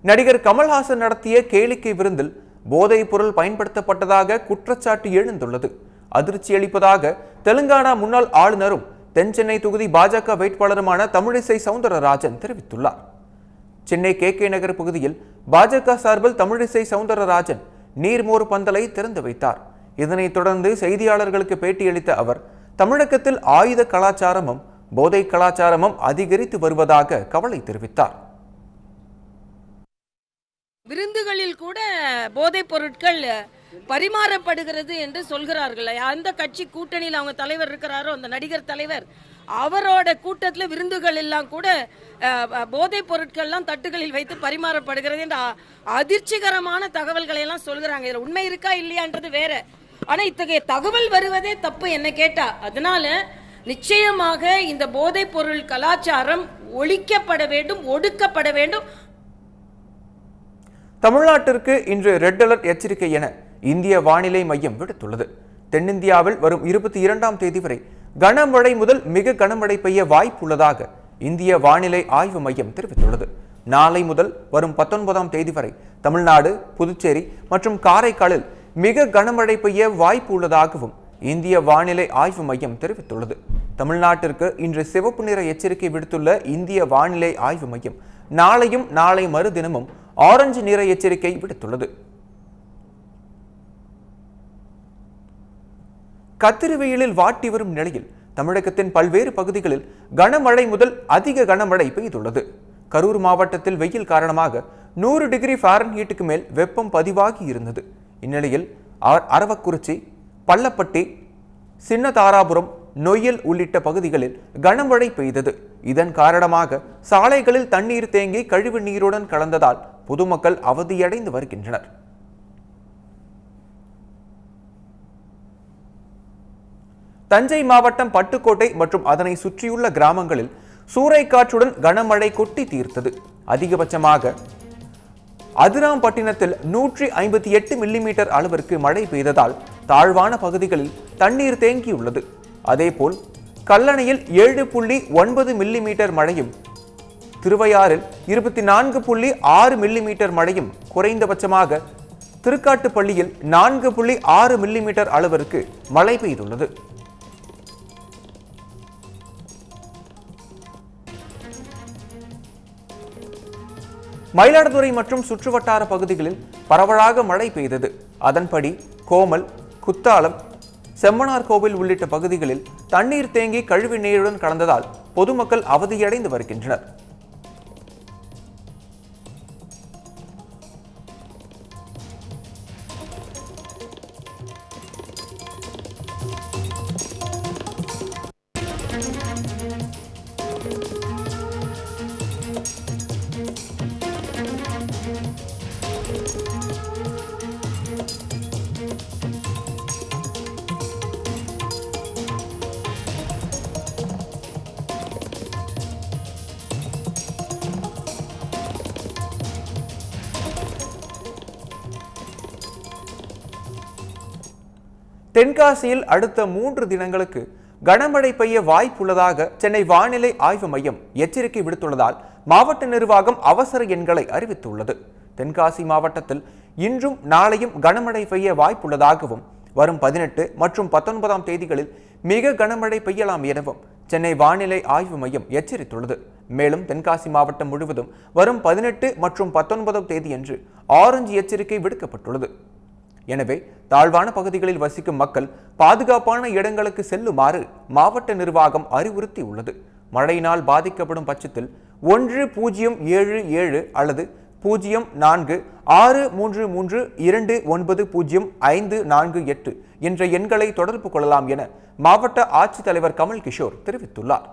நடிகர் கமல்ஹாசன் நடத்திய கேளிக்கை விருந்தில் போதைப் பொருள் பயன்படுத்தப்பட்டதாக குற்றச்சாட்டு எழுந்துள்ளது. அதிர்ச்சி அளிப்பதாக தெலுங்கானா முன்னாள் ஆளுநரும் தென்சென்னை தொகுதி பாஜக வேட்பாளருமான தமிழிசை சவுந்தரராஜன் தெரிவித்துள்ளார். சென்னை KK நகர் பகுதியில் பாஜக சார்பில் தமிழிசை சவுந்தரராஜன் நீர்மோர் பந்தலை திறந்து வைத்தார். இதனைத் தொடர்ந்து செய்தியாளர்களுக்கு பேட்டியளித்த அவர், தமிழகத்தில் ஆயுத கலாச்சாரமும் போதை கலாச்சாரமும் அதிகரித்து வருவதாக கவலை தெரிவித்தார். விருந்துகளில் கூட போதைப் பொருட்கள் பரிமாறப்படுகிறது என்று சொல்கிறார்கள். அந்த கட்சி கூட்டணியில் அவங்க தலைவர் இருக்கிறாரோ, அந்த நடிகர் தலைவர், அவரோட கூட்டத்தில் விருந்துகள் எல்லாம் கூட போதைப் பொருட்கள்லாம் தட்டுகளில் வைத்து பரிமாறப்படுகிறது என்ற அதிர்ச்சிகரமான தகவல்களை எல்லாம் சொல்கிறாங்க. இதில் உண்மை இருக்கா இல்லையான்றது வேற. ஆனா இத்தகைய தகவல் வருவதே தப்பு என்ன கேட்டா. அதனால நிச்சயமாக இந்த போதைப் பொருள் கலாச்சாரம் ஒழிக்கப்பட வேண்டும், ஒடுக்கப்பட வேண்டும். தமிழ்நாட்டிற்கு இன்று ரெட் அலர்ட் எச்சரிக்கை என இந்திய வானிலை மையம் விடுத்துள்ளது. தென்னிந்தியாவில் வரும் 22ஆம் தேதி வரை கனமழை முதல் மிக கனமழை பெய்ய வாய்ப்புள்ளதாக இந்திய வானிலை ஆய்வு மையம் தெரிவித்துள்ளது. நாளை முதல் வரும் 19ஆம் தேதி வரை தமிழ்நாடு, புதுச்சேரி மற்றும் காரைக்காலில் மிக கனமழை பெய்ய வாய்ப்பு உள்ளதாகவும் இந்திய வானிலை ஆய்வு மையம் தெரிவித்துள்ளது. தமிழ்நாட்டிற்கு இன்று சிவப்பு நிற எச்சரிக்கை விடுத்துள்ள இந்திய வானிலை ஆய்வு மையம் நாளையும் நாளை மறுதினமும் ஆரஞ்சு நிற எச்சரிக்கை விடுத்துள்ளது. கத்திரி வெயிலில் வாட்டி வரும் நிலையில் தமிழகத்தின் பல்வேறு பகுதிகளில் கனமழை முதல் அதிக கனமழை பெய்துள்ளது. கரூர் மாவட்டத்தில் வெயில் காரணமாக 100 டிகிரி ஃபாரன்ஹீட்டுக்கு மேல் வெப்பம் பதிவாகி இருந்தது. இந்நிலையில் அரவக்குறிச்சி, பள்ளப்பட்டி, சின்னதாராபுரம், நொய்யல் உள்ளிட்ட பகுதிகளில் கனமழை பெய்தது. இதன் காரணமாக சாலைகளில் தண்ணீர் தேங்கி கழிவு நீருடன் கலந்ததால் பொதுமக்கள் அவதியடைந்து வருகின்றனர். தஞ்சை மாவட்டம் பட்டுக்கோட்டை மற்றும் அதனை சுற்றியுள்ள கிராமங்களில் சூறைக்காற்றுடன் கனமழை கொட்டி தீர்த்தது. அதிகபட்சமாக அதிராம்பட்டினத்தில் 158 மில்லிமீட்டர் அளவிற்கு மழை பெய்ததால் தாழ்வான பகுதிகளில் தண்ணீர் தேங்கியுள்ளது. அதேபோல் கல்லணையில் 7.9 மில்லிமீட்டர் மழையும், திருவையாறில் 24.6 மில்லிமீட்டர் மழையும், குறைந்தபட்சமாக திருக்காட்டுப்பள்ளியில் 4.6 மில்லிமீட்டர் அளவிற்கு மழை பெய்துள்ளது. மயிலாடுதுறை மற்றும் சுற்றுவட்டார பகுதிகளில் பரவலாக மழை பெய்தது. அதன்படி கோமல், குத்தாலம், செம்மனார் கோவில் உள்ளிட்ட பகுதிகளில் தண்ணீர் தேங்கி கழிவு நீருடன் கலந்ததால் பொதுமக்கள் அவதியடைந்து வருகின்றனர். தென்காசியில் அடுத்த 3 தினங்களுக்கு கனமழை பெய்ய வாய்ப்புள்ளதாக சென்னை வானிலை ஆய்வு மையம் எச்சரிக்கை விடுத்துள்ளதால் மாவட்ட நிர்வாகம் அவசர எண்களை அறிவித்துள்ளது. தென்காசி மாவட்டத்தில் இன்றும் நாளையும் கனமழை பெய்ய வாய்ப்புள்ளதாகவும் வரும் 18 மற்றும் 19ஆம் தேதிகளில் மிக கனமழை பெய்யலாம் எனவும் சென்னை வானிலை ஆய்வு மையம் எச்சரித்துள்ளது. மேலும் தென்காசி மாவட்டம் முழுவதும் வரும் 18 மற்றும் 19ஆம் தேதியன்று ஆரஞ்சு எச்சரிக்கை விடுக்கப்பட்டுள்ளது. எனவே தாழ்வான பகுதிகளில் வசிக்கும் மக்கள் பாதுகாப்பான இடங்களுக்கு செல்லுமாறு மாவட்ட நிர்வாகம் அறிவுறுத்தியுள்ளது. மழையினால் பாதிக்கப்படும் பட்சத்தில் 1077 அல்லது 046332905548 என்ற எண்களை தொடர்பு கொள்ளலாம் என மாவட்ட ஆட்சித்தலைவர் கமல் கிஷோர் தெரிவித்துள்ளார்.